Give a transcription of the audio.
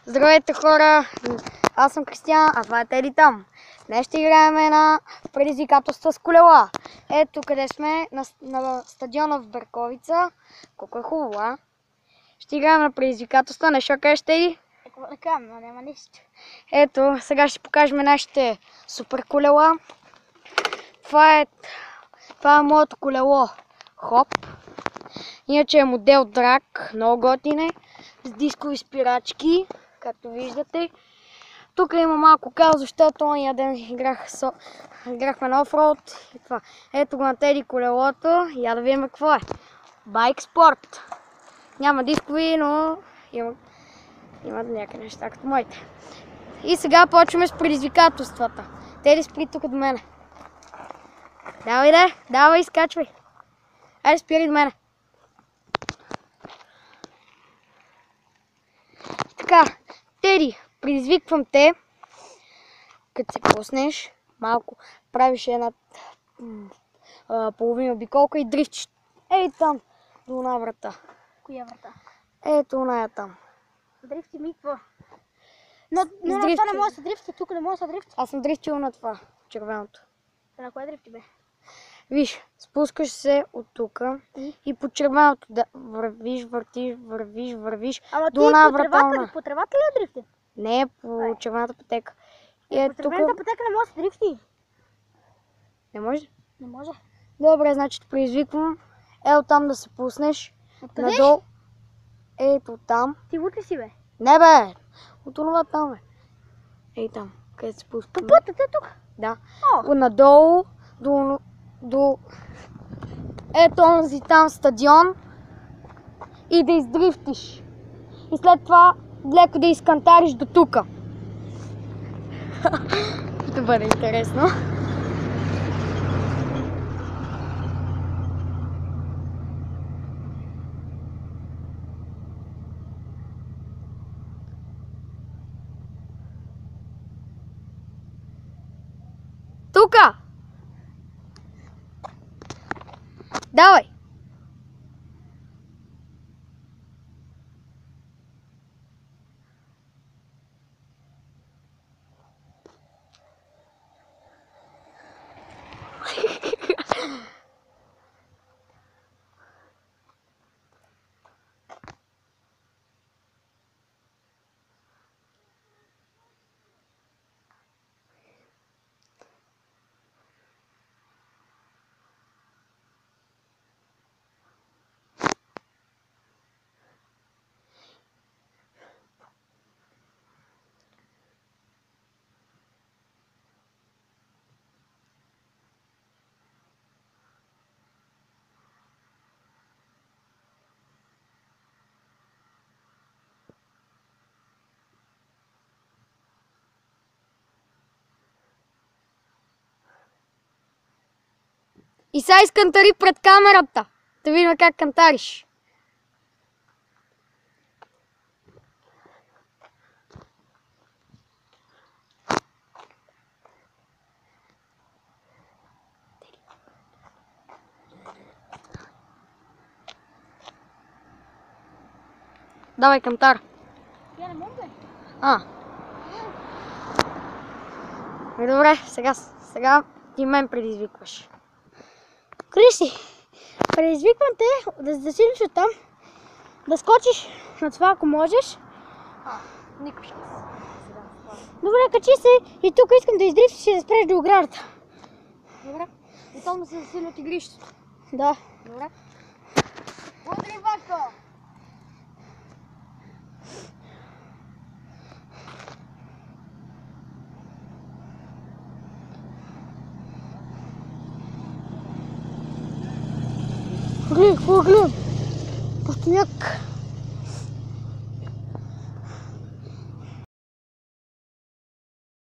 Здравейте хора, аз съм Кристиян, а това е Теди там. Днес ще играем на предизвикателства с колела. Ето къде сме, на стадиона в Берковица. Колко е хубаво, а? Ще играем на предизвикателства, нещо кажеш, Теди? Какво да кажа, но няма нищо. Ето, сега ще покажем нашите супер колела. Това е моето колело Хоп. Иначе е модел драг, много готине, с дискови спирачки, както виждате. Тук има малко кал, защото ония ден играхме на офроуд и това. Ето го на Теди колелото, я да видим какво е. Байк спорт. Няма дискови, но имат някакви неща като моите. И сега почваме с предизвикателствата. Теди, спри тук до мене. Давай, изкачвай. Айде, спири до мене. Така, Теди, предизвиквам те, като се пуснеш, малко правиш една половина обиколка и дрифтиш. Ей там, до една врата. Коя врата? Ето оная там. Дрифти ми какво? Но на това не може да се дрифти, тук не може да се дрифти. Аз съм дрифтил на това, червеното. На кое дрифти бе? Виж, спускаш се от тук и по червеното да вървиш. Ама до една врата. По тревата ли е дрифти? Не, по червената пътека. По червената пътека не може да се дрифти. Не може? Не може. Добре, значи предизвиквам. Ето там да се пуснеш. Откъде? Надолу. Ето там. Ти лут ли си бе? Не бе! От това там бе. Ей там, къде се пуска. По пътя е тук? Да. О. Надолу до ето онзи там стадион и да издрифтиш. И след това леко да изкантариш до тука. Ще бъде интересно. Тука! Давай! И сега изкантари пред камерата. Да видим как кантариш. Давай кантар. Я не мога бе. Добре, сега ти мен предизвикваш. Криси, предизвиквам те да сидиш оттам, да скочиш на това, ако можеш. Никой шанс. Добре, качи се и тук искам да издрифтиш и да спреш до оградата. Добре. И там да се засили от игрището. Да. Добре. Удри, Вако! Гледай, какво гледам? Пустиняк.